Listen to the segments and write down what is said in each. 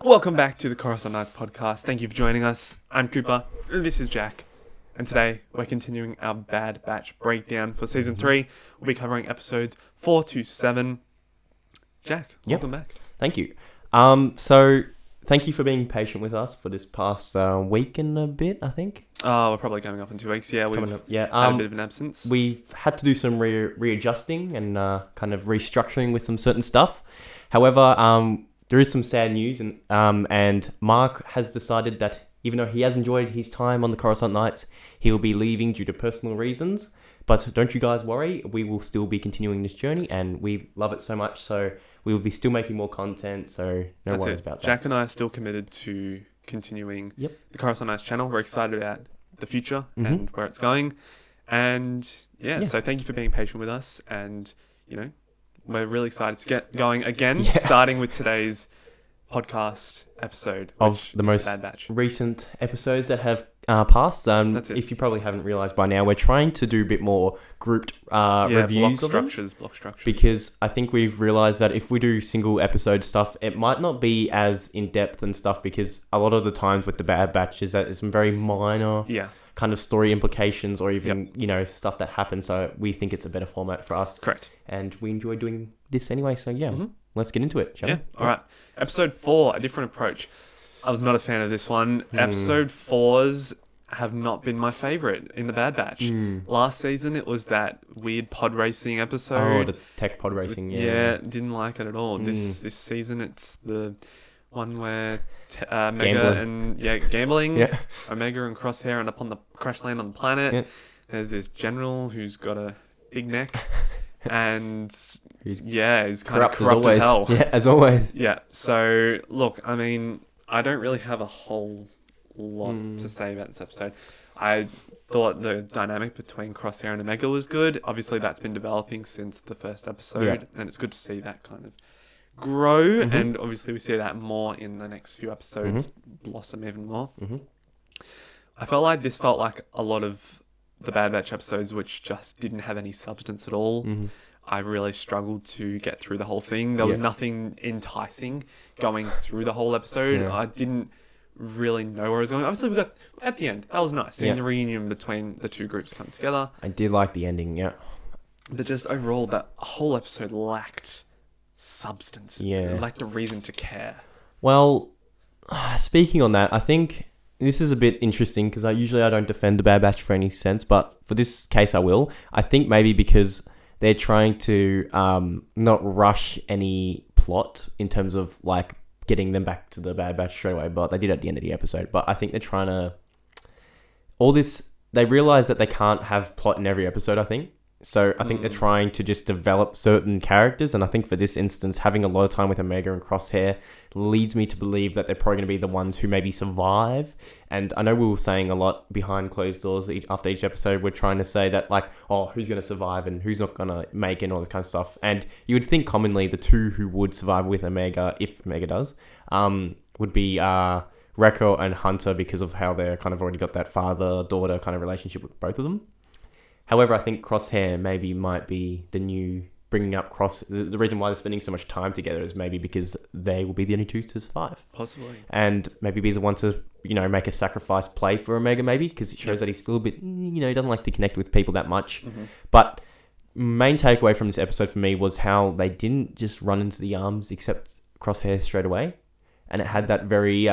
Welcome back to the Coruscant podcast. Thank you for joining us. I'm Cooper. This is Jack. And today we're continuing our Bad Batch breakdown for Season 3. We'll be covering episodes 4 to 7. Jack, welcome back. Thank you. So thank you for being patient with us for this past week and a bit, I think. Oh, we're probably coming up in 2 weeks. Yeah, we've had a bit of an absence. We've had to do some readjusting and kind of restructuring with some certain stuff. However, there is some sad news, and Mark has decided that even though he has enjoyed his time on the Coruscant Nights, he will be leaving due to personal reasons. But don't you guys worry, we will still be continuing this journey, and we love it so much, so we will be still making more content, so no worries about that. Jack and I are still committed to continuing the Coruscant Nights channel. We're excited about the future and where it's going. And so thank you for being patient with us, and, we're really excited to get going again, starting with today's podcast episode of the most Bad Batch. Recent episodes that have passed. That's it. If you probably haven't realised by now, we're trying to do a bit more grouped reviews block structures. Because I think we've realised that if we do single episode stuff, it might not be as in-depth and stuff, because a lot of the times with the Bad Batch is that there's some very minor kind of story implications or even, stuff that happens. So we think it's a better format for us. Correct. And we enjoy doing this anyway. So let's get into it, shall we? All right. Episode 4, a different approach. I was not a fan of this one. Episode 4s have not been my favourite in the Bad Batch. Last season, it was that weird pod racing episode. Oh, the tech pod racing, Yeah, didn't like it at all. This season, it's the one where Omega gambling. Yeah. Omega and Crosshair end up on the crash land on the planet. Yeah. There's this general who's got a big neck. And he's kind of corrupt as hell. Yeah, as always. Yeah. So look, I mean, I don't really have a whole lot to say about this episode. I thought the dynamic between Crosshair and Omega was good. Obviously, that's been developing since the first episode, and it's good to see that kind of grow. And obviously, we see that more in the next few episodes blossom even more. I felt like this felt like a lot of the Bad Batch episodes which just didn't have any substance at all. I really struggled to get through the whole thing. There was nothing enticing going through the whole episode. I didn't really know where it was going. Obviously, we got at the end. That was nice. Seeing the reunion between the two groups come together. I did like the ending, But just overall, that whole episode lacked substance. It lacked a reason to care. Well, speaking on that, I think this is a bit interesting because I don't defend the Bad Batch for any sense, but for this case I will. I think maybe because they're trying to not rush any plot in terms of like getting them back to the Bad Batch straight away, but they did at the end of the episode. But I think they're trying to... They realize that they can't have plot in every episode, I think. So I think they're trying to just develop certain characters, and I think for this instance, having a lot of time with Omega and Crosshair leads me to believe that they're probably going to be the ones who maybe survive. And I know we were saying a lot behind closed doors after each episode. We're trying to say that like, who's going to survive and who's not going to make it and all this kind of stuff. And you would think commonly the two who would survive with Omega, if Omega does, would be Rekko and Hunter, because of how they're kind of already got that father-daughter kind of relationship with both of them. However, I think Crosshair maybe might be the new bringing up the reason why they're spending so much time together is maybe because they will be the only two to survive. Possibly. And maybe be the one to, make a sacrifice play for Omega maybe, because it shows that he's still a bit, he doesn't like to connect with people that much. But main takeaway from this episode for me was how they didn't just run into the arms except Crosshair straight away. And it had that very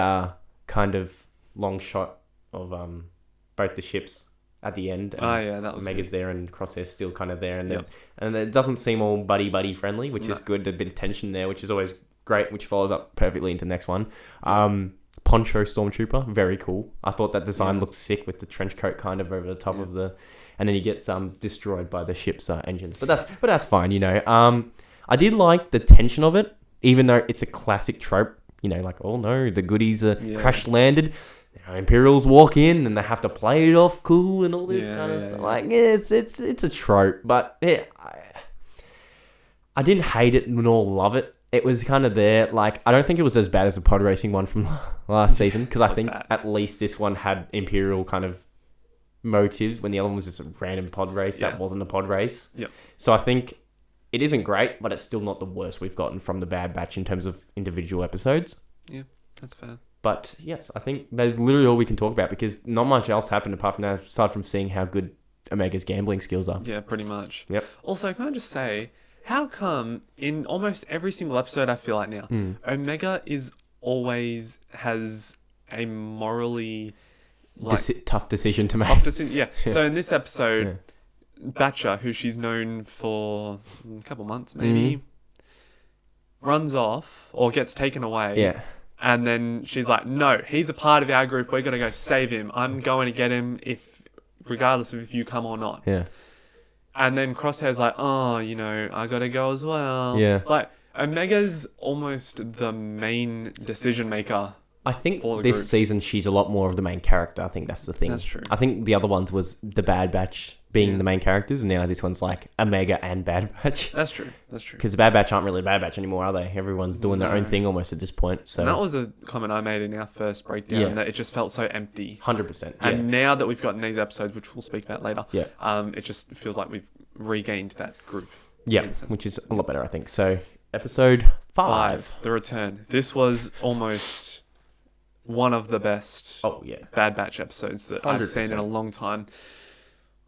kind of long shot of both the ships at the end. That was Omega's there and Crosshair's still kind of there, and it doesn't seem all buddy friendly, which is good. A bit of tension there, which is always great, which follows up perfectly into the next one. Poncho Stormtrooper, very cool. I thought that design looked sick with the trench coat kind of over the top of the, and then he gets destroyed by the ship's engines. But that's fine, I did like the tension of it, even though it's a classic trope. Like, oh no, the goodies are crash landed. Imperials walk in and they have to play it off cool and all this kind of stuff. Like, it's a trope, but I didn't hate it nor love it. It was kind of there. Like, I don't think it was as bad as the pod racing one from last season, because I think at least this one had Imperial kind of motives when the other one was just a random pod race that wasn't a pod race. So I think it isn't great, but it's still not the worst we've gotten from the Bad Batch in terms of individual episodes. That's fair. But yes, I think that is literally all we can talk about because not much else happened apart from that, aside from seeing how good Omega's gambling skills are. Yeah, pretty much. Yep. Also, can I just say, how come in almost every single episode I feel like now, Omega is always has a morally tough decision to make. tough decision. Yeah. So in this episode, Batcher, who she's known for a couple months maybe, runs off or gets taken away. Yeah. And then she's like, no, he's a part of our group. We're going to go save him. I'm going to get him regardless of if you come or not. Yeah. And then Crosshair's like, oh, I got to go as well. Yeah. It's like Omega's almost the main decision maker. I think for the this group. season she's a lot more of the main character. I think that's the thing. That's true. I think the other ones was the Bad Batch being the main characters, and now this one's like Omega and Bad Batch. That's true. Because the Bad Batch aren't really Bad Batch anymore, are they? Everyone's doing their own thing almost at this point. So and that was a comment I made in our first breakdown, that it just felt so empty. 100%. And now that we've gotten these episodes, which we'll speak about later, Yeah. It just feels like we've regained that group. Yeah, which is a lot better, I think. So, episode 5. The Return. This was almost one of the best Bad Batch episodes that 100%. I've seen in a long time.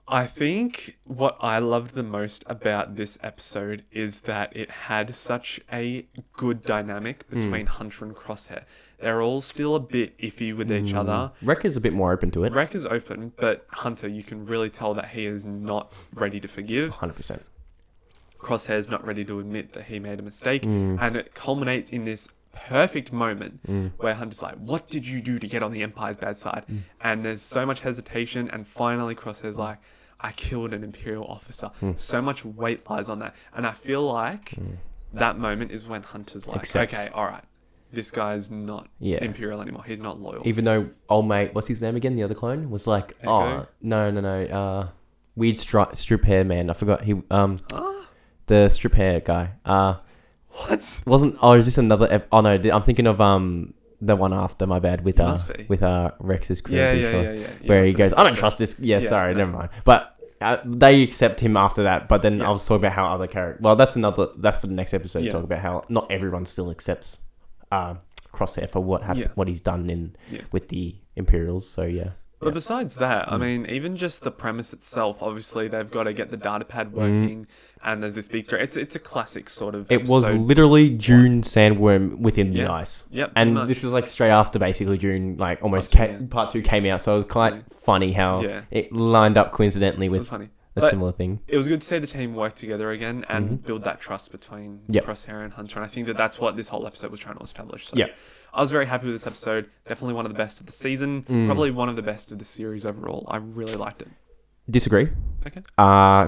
I think what I loved the most about this episode is that it had such a good dynamic between Hunter and Crosshair. They're all still a bit iffy with each other. Wrecker's a bit more open to it. Wrecker's open, but Hunter, you can really tell that he is not ready to forgive. 100%. Crosshair's not ready to admit that he made a mistake. And it culminates in this perfect moment where Hunter's like, what did you do to get on the Empire's bad side? And there's so much hesitation, and finally Crosshair's like, I killed an Imperial officer. So much weight lies on that. And I feel like that moment is when Hunter's like, okay, all right, this guy's not Imperial anymore. He's not loyal. Even though old mate, what's his name again? The other clone was like, Echo? no. Weird strip hair man. I forgot the strip hair guy. What? Is this another? Oh no, I'm thinking of the one after. My bad. With Rex's crew. Yeah. Where he goes, I don't trust this. Yeah, sorry, never mind. But they accept him after that. But then I was talking about how other characters. Well, that's for the next episode. To talk about how not everyone still accepts Crosshair for what happened, what he's done with the Imperials. So yeah. But besides that, I mean, even just the premise itself, obviously they've got to get the data pad working, and there's this big threat. It's a classic sort of It was literally Dune sandworm within the ice. Yep. And this is like straight after basically Dune, like almost part 2 came out. So it was quite funny how it lined up coincidentally with a similar thing. It was good to see the team work together again and build that trust between Crosshair and Hunter. And I think that's what this whole episode was trying to establish. So I was very happy with this episode. Definitely one of the best of the season. Probably one of the best of the series overall. I really liked it. Disagree. Okay.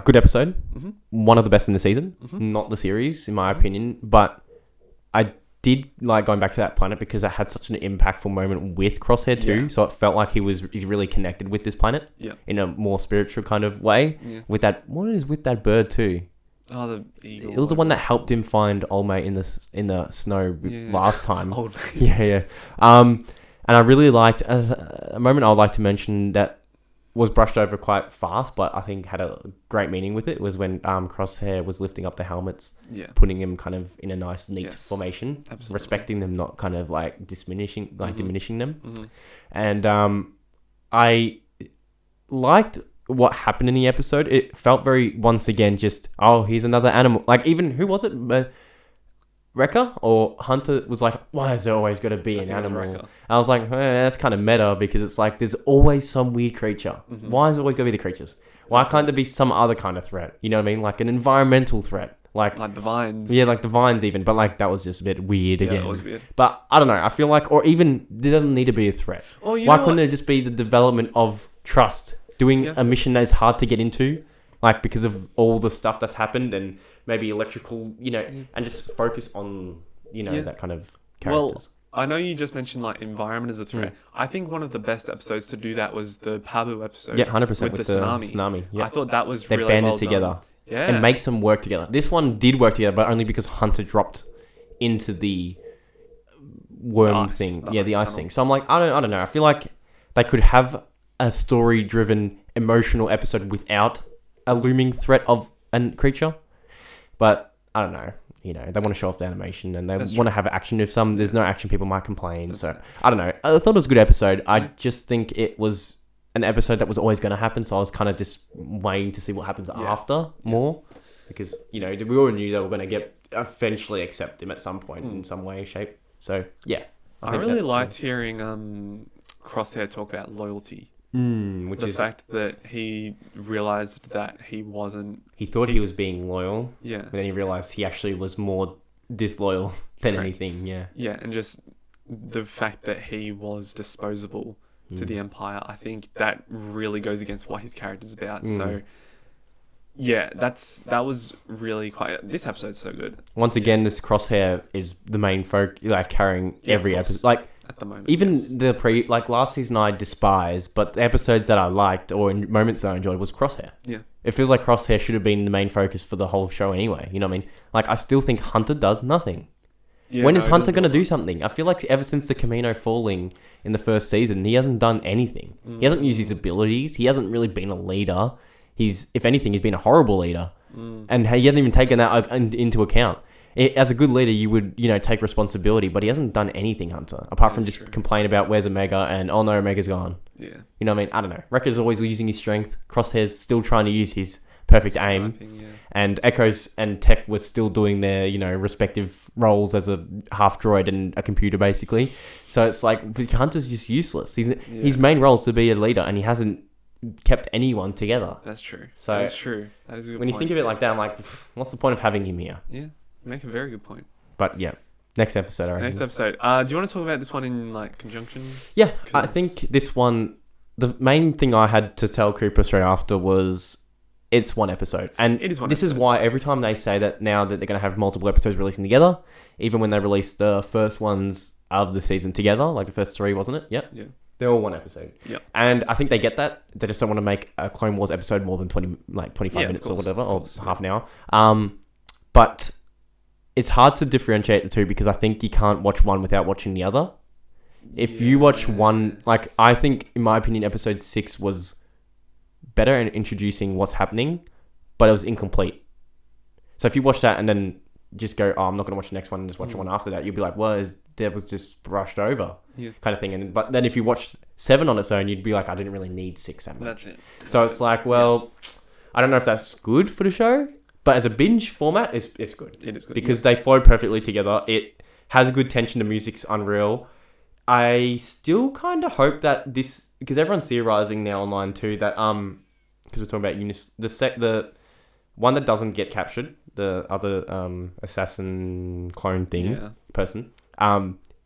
Good episode. One of the best in the season. Not the series, in my opinion. But I did like going back to that planet because it had such an impactful moment with Crosshair too. Yeah. So it felt like he's really connected with this planet in a more spiritual kind of way. Yeah. With that, what is with that bird too? Oh, the eagle. It was the one that helped him find old mate in the snow last time. Old mate. Yeah. And I really liked a moment I would like to mention that was brushed over quite fast, but I think had a great meaning with it, was when Crosshair was lifting up the helmets, putting them kind of in a nice, neat formation, respecting them, not kind of like diminishing them. And I liked what happened in the episode. It felt very, once again, just, here's another animal. Like, even, who was it? Wrecker or Hunter was like, why is there always got to be an animal? I was like, that's kind of meta, because it's like, there's always some weird creature. Why is it always going to be the creatures? Why can't there be some other kind of threat? You know what I mean? Like an environmental threat. Like the vines. Yeah, like the vines even. But like, that was just a bit weird again. Yeah, it was weird. But I don't know. I feel like, or even, there doesn't need to be a threat. Why couldn't it just be the development of trust? Doing a mission that's hard to get into, like because of all the stuff that's happened, and maybe electrical, and just focus on, that kind of characters. Well, I know you just mentioned like environment as a threat. I think one of the best episodes to do that was the Pabu episode. Yeah, 100% with the tsunami. Yeah. I thought that was they really banded well together. Done. Yeah, and makes them work together. This one did work together, but only because Hunter dropped into the worm thing. The ice thing. So I'm like, I don't know. I feel like they could have a story-driven, emotional episode without a looming threat of a creature. But I don't know. you know, they want to show off the animation and they That's want to have action. If there's no action, people might complain. I don't know. I thought it was a good episode. I just think it was an episode that was always going to happen. So I was kind of just waiting to see what happens after more. Because, you know, we all knew they were going to eventually accept him at some point in some way, shape. So, yeah. I really liked hearing Crosshair talk about loyalty. Which the fact that he realized that he wasn't... He thought he was being loyal. Yeah. But then he realized he actually was more disloyal than anything, yeah. Yeah, and just the fact that he was disposable to the Empire, I think that really goes against what his character's about. So... Yeah, that was really quite... This episode's so good. Once again, this Crosshair is the main folk, like, carrying every episode. Like, at the moment, even last season I despised, but the episodes that I liked or in moments that I enjoyed was Crosshair. Yeah. It feels like Crosshair should have been the main focus for the whole show anyway. You know what I mean? Like, I still think Hunter does nothing. Yeah, when is Hunter going to do something? I feel like ever since the Camino falling in the first season, he hasn't done anything. He hasn't used his abilities. He hasn't really been a leader. If anything, he's been a horrible leader. And he hasn't even taken that into account. As a good leader, you would, you know, take responsibility, but he hasn't done anything, Hunter, apart from just complain about where's Omega and, oh no, Omega's gone. Yeah. You know what I mean? I don't know. Wrecker's always using his strength. Crosshair's still trying to use his perfect aim. And Echoes and Tech were still doing their, you know, respective roles as a half droid and a computer, basically. So it's like, Hunter's just useless. His main role is to be a leader, and he hasn't kept anyone together. That's true. So that is true. That is a good when point. you think of it like that, I'm like, what's the point of having him here? Yeah, you make a very good point. But yeah, next episode. Next episode. Do you want to talk about this one in like conjunction? Yeah, I think this one. The main thing I had to tell Cooper straight after was it's one episode, and this is why every time they say that now that they're going to have multiple episodes releasing together, even when they released the first ones of the season together, like the first 3, wasn't it? Yep. Yeah. They're all one episode. Yep. And I think they get that. They just don't want to make a Clone Wars episode more than 25 minutes or whatever, or half an hour. But it's hard to differentiate the two because I think you can't watch one without watching the other. If you watch one, like, I think, in my opinion, episode 6 was better in introducing what's happening, but it was incomplete. So if you watch that and then just go, oh, I'm not going to watch the next one and just watch the one after that, you'll be like, well, that was just brushed over, kind of thing. But then if you watch 7 on its own, you'd be like, I didn't really need 6 that much. That's it. So it's like, well, I don't know if that's good for the show, but as a binge format, it's good. It is good. Because they flow perfectly together. It has a good tension. The music's unreal. I still kind of hope that this, because everyone's theorizing now online too, that, because we're talking about the one that doesn't get captured, the other assassin clone thing person,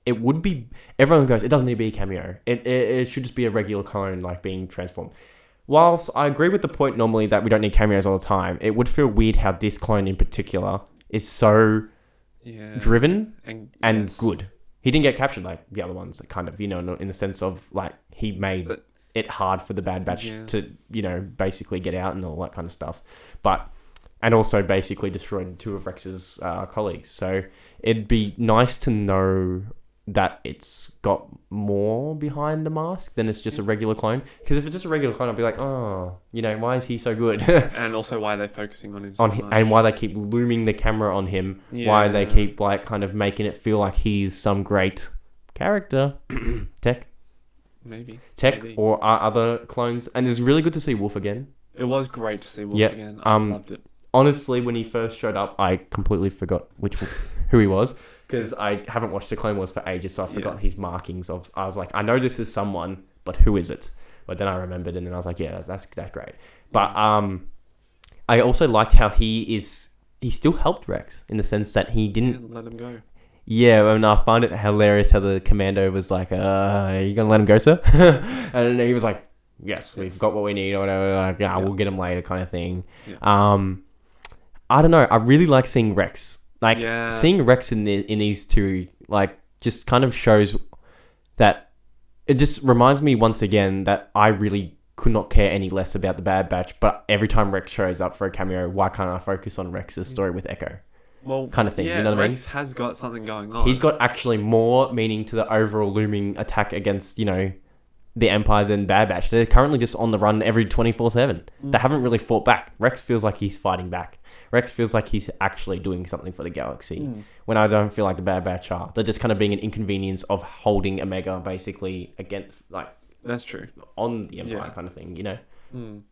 it would be, everyone goes, it doesn't need to be a cameo. It should just be a regular clone, like, being transformed. Whilst I agree with the point normally that we don't need cameos all the time, it would feel weird how this clone in particular is so driven and good. He didn't get captured like the other ones, kind of, you know, in the sense of, like, he made it hard for the Bad Batch to, you know, basically get out and all that kind of stuff. And also basically destroyed 2 of Rex's colleagues. So it'd be nice to know that it's got more behind the mask than it's just a regular clone. Because if it's just a regular clone, I'd be like, oh, you know, why is he so good? And also why they're focusing on him so much. And why they keep looming the camera on him. Yeah. Why they keep, like, kind of making it feel like he's some great character. Tech. Maybe. Or other clones. And it's really good to see Wolf again. It was great to see Wolf again. I loved it. Honestly, when he first showed up, I completely forgot who he was. Because I haven't watched the Clone Wars for ages, so I forgot his markings of... I was like, I know this is someone, but who is it? But then I remembered, and then I was like, yeah, that's great. But I also liked how he still helped Rex, in the sense that he didn't... let him go. Yeah, and I find it hilarious how the commando was like, are you going to let him go, sir? And he was like, yes, we've got what we need, or whatever. Like, we'll get him later, kind of thing. Yeah. I don't know. I really like seeing Rex. Like, seeing Rex in these two, like, just kind of shows that... It just reminds me once again that I really could not care any less about the Bad Batch, but every time Rex shows up for a cameo, why can't I focus on Rex's story with Echo? Well, kind of thing, you know what I mean? Rex has got something going on. He's got actually more meaning to the overall looming attack against, you know, the Empire than Bad Batch. They're currently just on the run every 24/7. They haven't really fought back. Rex feels like he's fighting back. Rex feels like he's actually doing something for the galaxy. When I don't feel like the Bad Batch are. They're just kind of being an inconvenience of holding Omega basically against, like... That's true. On the Empire kind of thing, you know?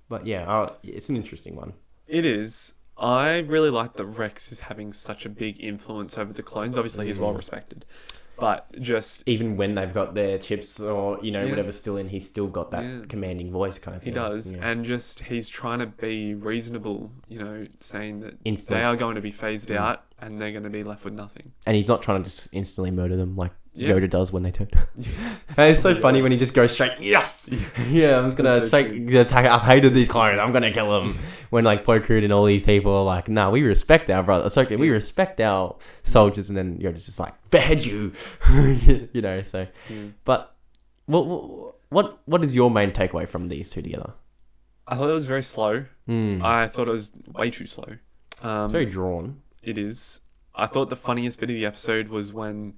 But yeah, it's an interesting one. It is. I really like that Rex is having such a big influence over the clones. Obviously, he's well respected. But just... Even when they've got their chips or, you know, whatever's still in, he's still got that commanding voice kind of thing. He does. Yeah. And just he's trying to be reasonable, you know, saying that Instant. they are going to be phased out and they're going to be left with nothing. And he's not trying to just instantly murder them like Yoda does when they turn. And it's so funny when he just goes straight, yes! Yeah, I'm just going to attack. I've hated these clones. I'm going to kill them. When like Plo Koon and all these people are like, nah, we respect our brother. It's okay. We respect our soldiers. And then Yoda's just like, behead you. You know, so. But what is your main takeaway from these two together? I thought it was very slow. I thought it was way too slow. It's very drawn. It is. I thought the funniest bit of the episode was when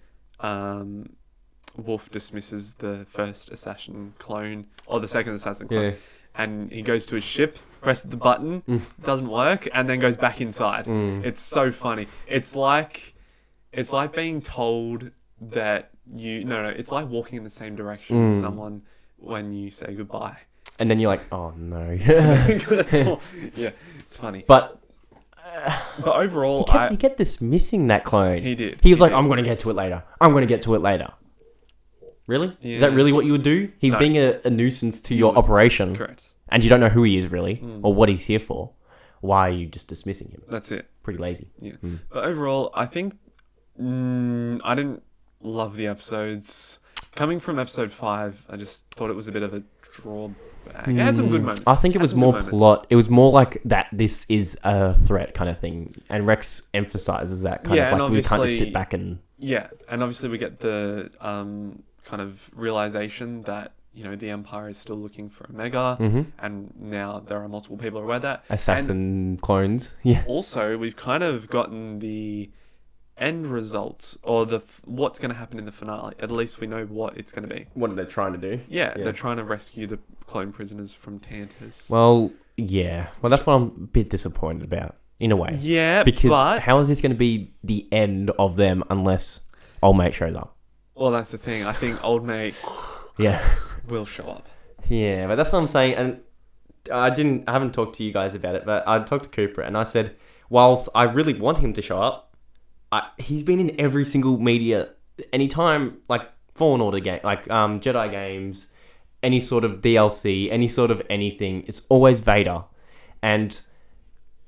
Wolf dismisses the first assassin clone, or the second assassin clone, and he goes to his ship, presses the button, doesn't work, and then goes back inside. It's so funny. It's like being told that it's like walking in the same direction as someone when you say goodbye. And then you're like, oh no. Yeah, it's funny. But overall, he kept dismissing that clone. He did. He was like, I'm going to get to it later. I'm going to get to it later. Really? Yeah. Is that really what you would do? He's being a nuisance to your operation. Correct. And you don't know who he is really, or what he's here for. Why are you just dismissing him? That's it. Pretty lazy. Yeah. But overall, I think I didn't love the episodes. Coming from episode 5, I just thought it was a bit of a drawback. It had some good moments. I think it was more plot. It was more like that this is a threat kind of thing. And Rex emphasizes that kind of like we can't just sit back and... Yeah, and obviously we get the kind of realization that, you know, the Empire is still looking for Omega, and now there are multiple people aware of that. Assassin clones. Yeah. Also, we've kind of gotten the end result, or what's going to happen in the finale. At least we know what it's going to be. What are they trying to do? Yeah, they're trying to rescue the clone prisoners from Tantus. Well, yeah. Well, that's what I'm a bit disappointed about, in a way. Yeah, because how is this going to be the end of them unless old mate shows up? Well, that's the thing. I think old mate will show up. Yeah, but that's what I'm saying. And I haven't talked to you guys about it, but I talked to Cooper and I said, whilst I really want him to show up, he's been in every single media, anytime, like Fallen Order game, like Jedi games, any sort of DLC, any sort of anything, it's always Vader. And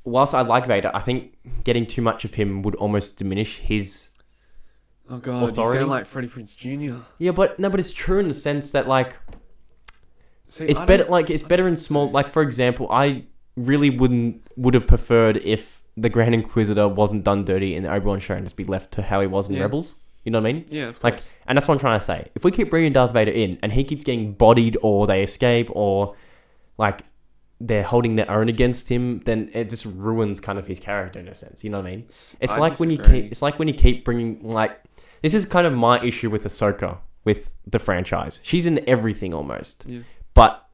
whilst I like Vader, I think getting too much of him would almost diminish his authority. You sound like Freddie Prinze Jr. Yeah, but it's true in the sense that like it's better in small. Like for example, I really would have preferred if the Grand Inquisitor wasn't done dirty in the Obi-Wan show and just be left to how he was in Rebels. You know what I mean? Yeah, of course. Like, and that's what I'm trying to say. If we keep bringing Darth Vader in and he keeps getting bodied or they escape or like they're holding their own against him, then it just ruins kind of his character in a sense. You know what I mean? It's like when you keep bringing like this is kind of my issue with Ahsoka with the franchise. She's in everything almost, but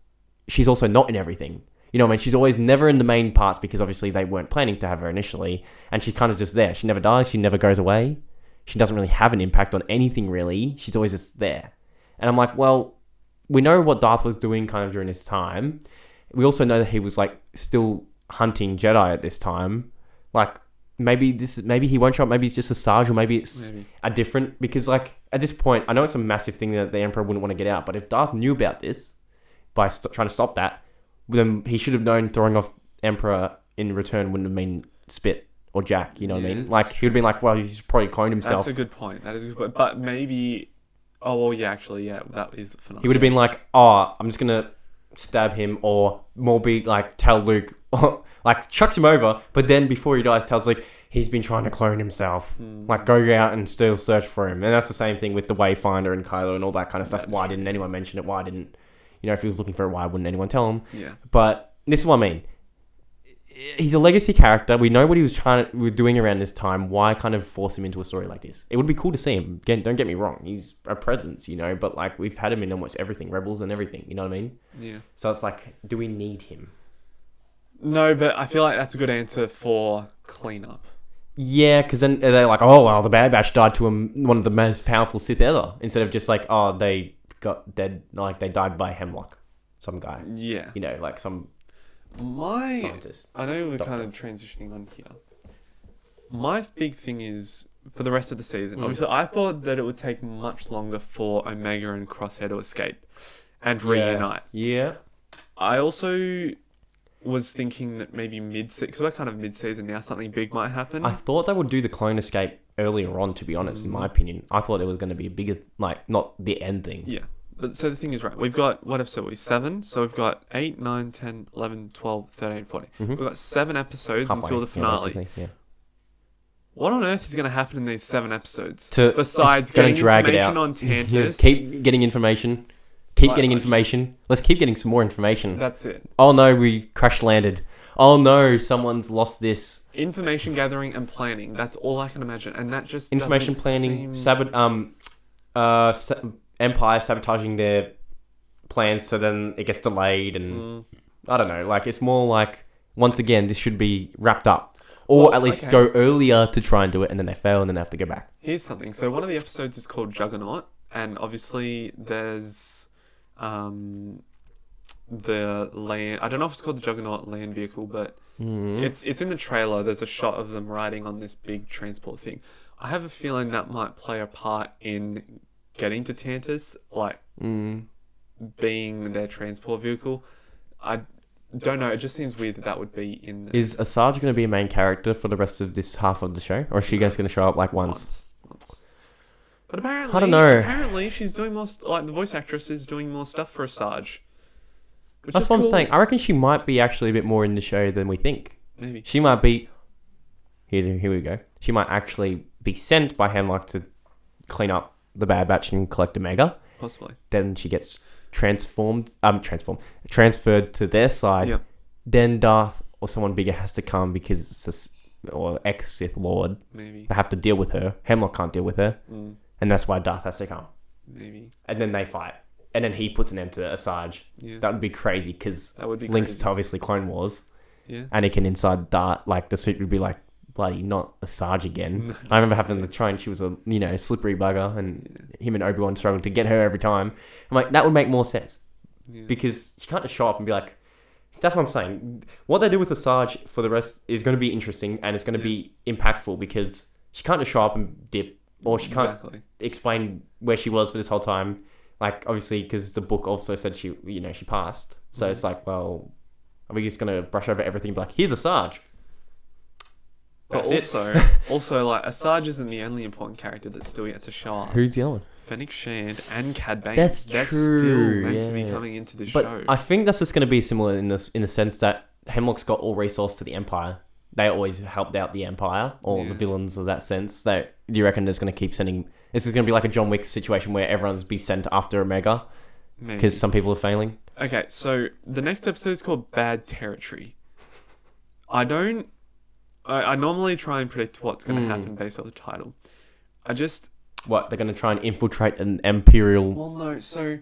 she's also not in everything. You know what I mean? She's always never in the main parts because obviously they weren't planning to have her initially. And she's kind of just there. She never dies. She never goes away. She doesn't really have an impact on anything really. She's always just there. And I'm like, well, we know what Darth was doing kind of during this time. We also know that he was like still hunting Jedi at this time. Like maybe he won't show up. Maybe it's just a Sarge or maybe it's a different, because like at this point, I know it's a massive thing that the Emperor wouldn't want to get out. But if Darth knew about this by trying to stop that, then he should have known throwing off Emperor in return wouldn't have been Spit or Jack, you know what I mean? Like, he would have been like, well, he's probably cloned himself. That's a good point. That is a good point. But maybe... Oh, well, yeah, actually, yeah, that is the finale. He would have been like, oh, I'm just going to stab him, or more be like, tell Luke, like, chucks him over, but then before he dies, tells Luke, he's been trying to clone himself. Like, go out and still search for him. And that's the same thing with the Wayfinder and Kylo and all that kind of stuff. Why didn't anyone mention it? Why didn't... You know, if he was looking for it, why wouldn't anyone tell him? Yeah. But this is what I mean. he's a legacy character. We know what he was doing around this time. Why kind of force him into a story like this? It would be cool to see him. Again, don't get me wrong. He's a presence, but like we've had him in almost everything, Rebels and everything. You know what I mean? Yeah. So it's like, do we need him? No, but I feel like that's a good answer for cleanup. Yeah, because then they're like, oh, well, the Bad Batch died to one of the most powerful Sith ever. Instead of just like, oh, they got dead, like they died by Hemlock, some guy. Yeah. Like some scientist. I know we're kind of transitioning on here. My big thing is, for the rest of the season, obviously I thought that it would take much longer for Omega and Crosshair to escape and reunite. Yeah. I also was thinking that maybe because we're kind of mid-season now, something big might happen. I thought they would do the clone escape earlier on, to be honest, in my opinion. I thought it was going to be a bigger, like, not the end thing. Yeah. But so the thing is, right, we've got, what episode are we? 7? So we've got 8, 9, 10, 11, 12, 13, 14. We've got 7 episodes until the finale. Yeah. What on earth is going to happen in these 7 episodes? Besides getting drag information it out on Tantus. Keep getting information. Let's keep getting some more information. That's it. Oh no, we crash landed. Oh no, someone's lost this. Information gathering and planning. That's all I can imagine. And that just information planning, Empire sabotaging their plans, so then it gets delayed, and I don't know. Like, it's more like, once again, this should be wrapped up, or at least go earlier to try and do it, and then they fail, and then they have to go back. Here's something. So one of the episodes is called Juggernaut, and obviously there's the land. I don't know if it's called the Juggernaut land vehicle, but it's in the trailer. There's a shot of them riding on this big transport thing. I have a feeling that might play a part in getting to Tantus, like being their transport vehicle. I don't know. It just seems weird that would be in. Is Asajj going to be a main character for the rest of this half of the show, or is she just going to show up like once? But apparently, I don't know. Apparently, she's doing more. Like, the voice actress is doing more stuff for Asajj. That's what I'm saying. I reckon she might be actually a bit more in the show than we think. Maybe she might be. Here we go. She might actually be sent by Hemlock to clean up the Bad Batch and collect Omega. Possibly. Then she gets transferred to their side. Yep. Then Darth or someone bigger has to come because it's or ex-Sith Lord. Maybe. They have to deal with her. Hemlock can't deal with her. And that's why Darth has to come. Maybe. And then they fight. And then he puts an end to Asajj. Yeah. That would be crazy because links crazy. to obviously Clone Wars. Yeah. Anakin inside Darth, like the suit would be like, bloody not Asajj again. I remember having to try and she was a, slippery bugger and him and Obi-Wan struggled to get her every time. I'm like, that would make more sense. Yeah. Because she can't just show up and be like, that's what I'm saying. What they do with Asajj for the rest is going to be interesting and it's going to be impactful because she can't just show up and dip or she can't explain where she was for this whole time. Like, obviously, because the book also said she passed. So it's like, well, are we just going to brush over everything and be like, here's Asajj? But also, like, Asajj isn't the only important character that's still yet to show up. Who's the other one? Fennec Shand and Cad Bane. That's still meant to be coming into the show. I think that's just going to be similar in the sense that Hemlock's got all resource to the Empire. They always helped out the Empire, or the villains of that sense. So do you reckon there's going to keep sending... This is going to be like a John Wick situation where everyone's be sent after Omega because some people are failing? Okay, so the next episode is called Bad Territory. I normally try and predict what's going to happen based on the title. What, they're going to try and infiltrate an Imperial... Well, no, so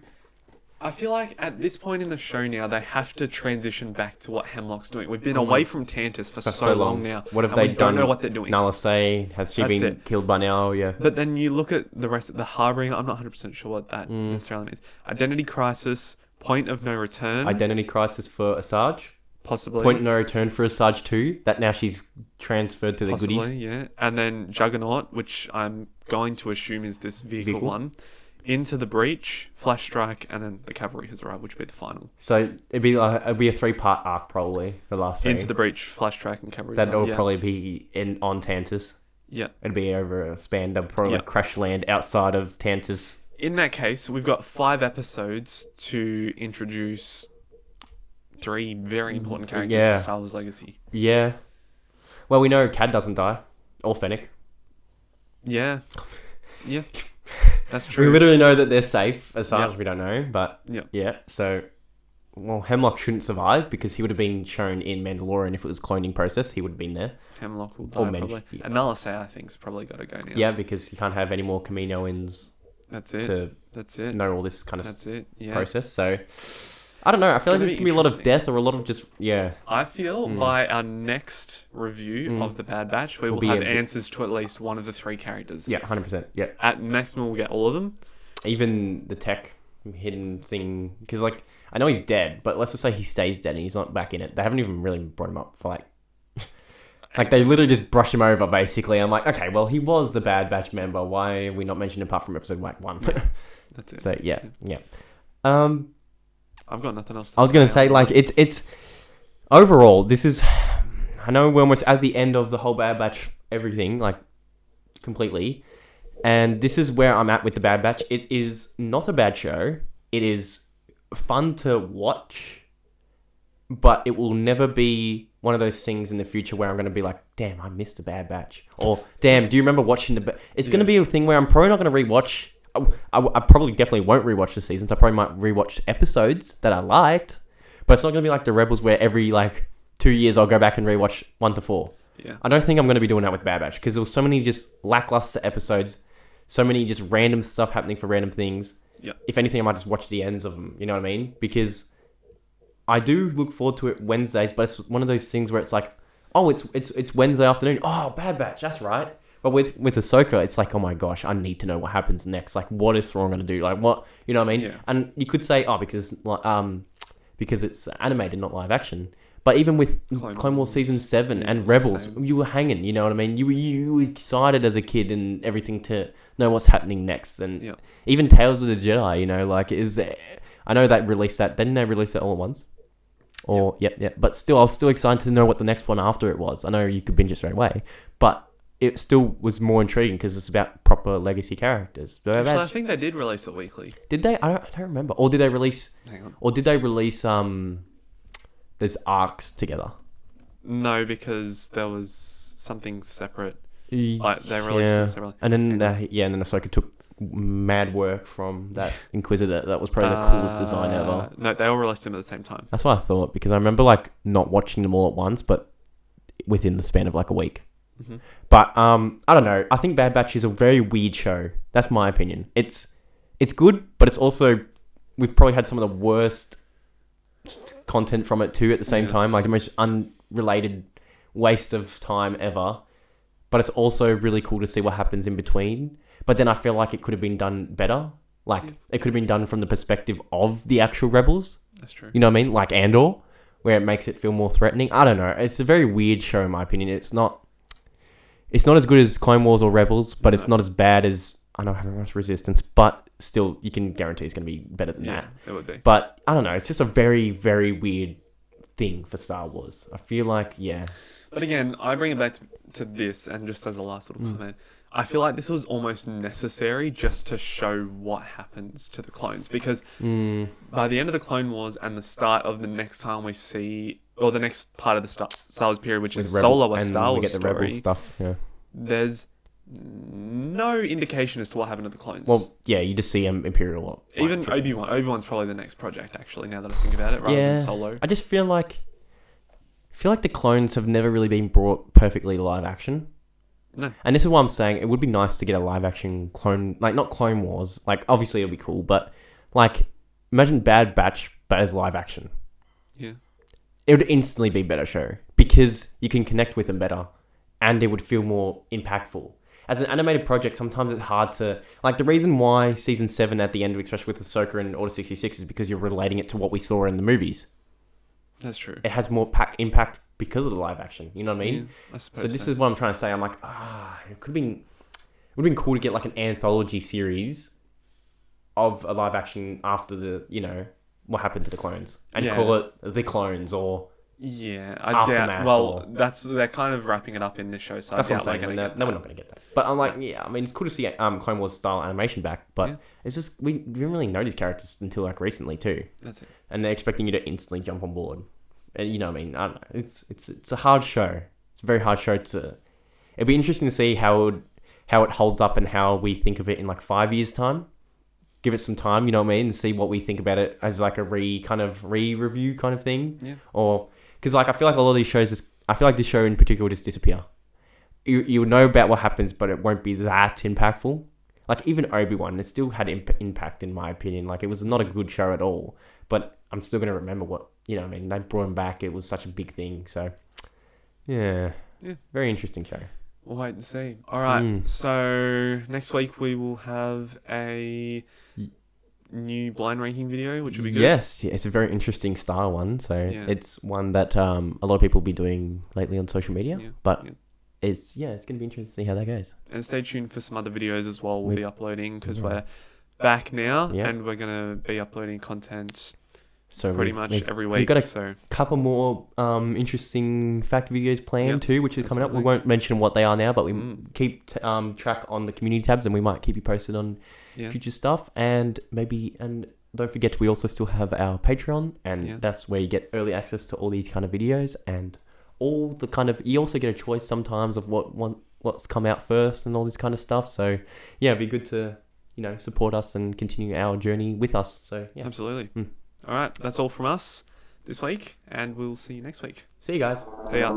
I feel like at this point in the show now, they have to transition back to what Hemlock's doing. We've been away from Tantus for so long now. What have they done? Don't know what they're doing. Nala Se, has she been killed by now? Yeah. But then you look at the rest of the Harboring, I'm not 100% sure what that necessarily means. Identity Crisis, Point of No Return. Identity Crisis for Asajj? Possibly. Point of No Return for Asajj too. That now she's transferred to the Possibly, goodies. Yeah. And then Juggernaut, which I'm going to assume is this vehicle one. Into the Breach, Flash Strike, and then the Cavalry has arrived, which would be the final. So it'd be a 3-part arc probably. The last three. Into the Breach, Flash Strike, and Cavalry. That'll probably be on Tantus. Yeah. It'd be over a span. They'll probably crash land outside of Tantus. In that case, we've got 5 episodes to introduce 3 very important characters to Star Wars Legacy. Yeah. Well, we know Cad doesn't die. Or Fennec. Yeah. Yeah. That's true. We literally know that they're safe. Asajj, we don't know. But, yeah. So, well, Hemlock shouldn't survive because he would have been shown in Mandalorian if it was cloning process. He would have been there. Hemlock will Or die Mensch, probably. yeah. And Nalase, I think, is probably got to go now. Yeah, because you can't have any more Kaminoans That's it. to That's it. know all this kind of That's it. Yeah. process. So, I don't know. I feel like gonna there's be going to be a lot of interesting. death or a lot of just, yeah. I feel by our next review of The Bad Batch, we will be have a bit- answers to at least one of the 3 characters. Yeah, 100%. Yeah. At maximum, we'll get all of them. Even the tech hidden thing, because like I know he's dead, but let's just say he stays dead and he's not back in it. They haven't even really brought him up for like they literally just brush him over basically. I'm like, okay, well he was the Bad Batch member. Why are we not mentioned apart from episode like 1? That's it. So yeah. I've got nothing else to say. I was gonna say like it's overall this is. I know we're almost at the end of the whole Bad Batch everything like completely. And this is where I'm at with The Bad Batch. It is not a bad show. It is fun to watch, but it will never be one of those things in the future where I'm going to be like, damn, I missed The Bad Batch. Or, damn, do you remember watching It's going to be a thing where I'm probably not going to rewatch. I probably definitely won't rewatch the seasons. I probably might rewatch episodes that I liked, but it's not going to be like The Rebels where every, 2 years I'll go back and rewatch 1 to 4. Yeah. I don't think I'm going to be doing that with Bad Batch because there was so many just lackluster episodes. So many just random stuff happening for random things. Yeah. If anything, I might just watch the ends of them. You know what I mean? Because I do look forward to it Wednesdays, but it's one of those things where it's like, oh, it's Wednesday afternoon. Oh, Bad Batch, that's right. But with Ahsoka, it's like, oh my gosh, I need to know what happens next. Like, what is Thrawn going to do? Like, what? You know what I mean? Yeah. And you could say, oh, because it's animated, not live action. But even with Clone Wars Season 7 and Rebels, you were hanging, you know what I mean? You were excited as a kid and everything to know what's happening next. And even Tales of the Jedi, you know, I know that released that. Didn't they release that all at once? Or, yeah. But still, I was still excited to know what the next one after it was. I know you could binge it straight away. But it still was more intriguing because it's about proper legacy characters. Actually, I think they did release it weekly. Did they? I don't remember. Or did they release... Hang on. Or did they release... There's arcs together. No, because there was something separate. Like they released them separately. And then and then Ahsoka took mad work from that Inquisitor. That was probably the coolest design ever. No, they all released them at the same time. That's what I thought because I remember not watching them all at once, but within the span of a week. Mm-hmm. But I don't know. I think Bad Batch is a very weird show. That's my opinion. It's good, but it's also we've probably had some of the worst content from it too at the same time, like the most unrelated waste of time ever, but it's also really cool to see what happens in between. But then I feel like it could have been done better, it could have been done from the perspective of the actual rebels. That's true. You know what I mean? Like Andor, where it makes it feel more threatening. I don't know, it's a very weird show in my opinion. It's not as good as Clone Wars or Rebels, but it's not as bad as I know having much Resistance, but still, you can guarantee it's going to be better than that. Yeah, it would be. But I don't know. It's just a very, very weird thing for Star Wars. I feel like, But again, I bring it back to this, and just as a last little comment, I feel like this was almost necessary just to show what happens to the clones. Because by the end of the Clone Wars and the start of the next time we see, or the next part of the Star Wars period, which is Solo, a Star Wars story, Rebel stuff, there's no indication as to what happened to the clones. Well, yeah, you just see Imperial. Even Obi-Wan. Obi-Wan's probably the next project, actually, now that I think about it, rather than Solo. I just feel like the clones have never really been brought perfectly to live action. No. And this is what I'm saying. It would be nice to get a live action clone, not Clone Wars. Obviously it'll be cool, but imagine Bad Batch, but as live action. Yeah. It would instantly be a better show because you can connect with them better and it would feel more impactful. As an animated project, sometimes it's hard to... the reason why Season 7 at the end, especially with Ahsoka and Order 66, is because you're relating it to what we saw in the movies. That's true. It has more impact because of the live action. You know what I mean? Yeah, I suppose so this is what I'm trying to say. I'm like, it would have been cool to get an anthology series of a live action after the, what happened to the clones. And call it The Clones or... Yeah, I doubt. Well, they're kind of wrapping it up in this show, so that's I what I'm saying. No, we're not going to get that. But I'm like, it's cool to see Clone Wars style animation back, but it's just we didn't really know these characters until recently too. That's it. And they're expecting you to instantly jump on board. And you know what I mean? I don't know. It's a hard show. It's a very hard show to. It'd be interesting to see how it holds up and how we think of it in 5 years' time. give it some time, you know what I mean, and see what we think about it as like a re-review kind of thing. Yeah. Or because like I feel like a lot of these shows, I feel like this show in particular will just disappear. You know about what happens, but it won't be that impactful. Like even Obi-Wan, it still had impact in my opinion. Like it was not a good show at all, but I'm still gonna remember what, you know what I mean. They brought him back. It was such a big thing. So yeah, very interesting show. We'll wait and see. All right. So next week we will have a new blind ranking video, which will be good. Yes, yeah, it's a very interesting style one. So it's one that a lot of people will be doing lately on social media. Yeah. But it's going to be interesting to see how that goes. And stay tuned for some other videos as well. We'll be uploading because we're back now and we're going to be uploading content. So pretty much every week. We've got a couple more interesting fact videos planned too, which is coming up. We won't mention what they are now, but we keep track on the community tabs, and we might keep you posted on future stuff. And don't forget, we also still have our Patreon, and that's where you get early access to all these kind of videos and all the kind of. You also get a choice sometimes of what's come out first and all this kind of stuff. So it'd be good to support us and continue our journey with us. So absolutely. All right, that's all from us this week, and we'll see you next week. See you guys. See ya.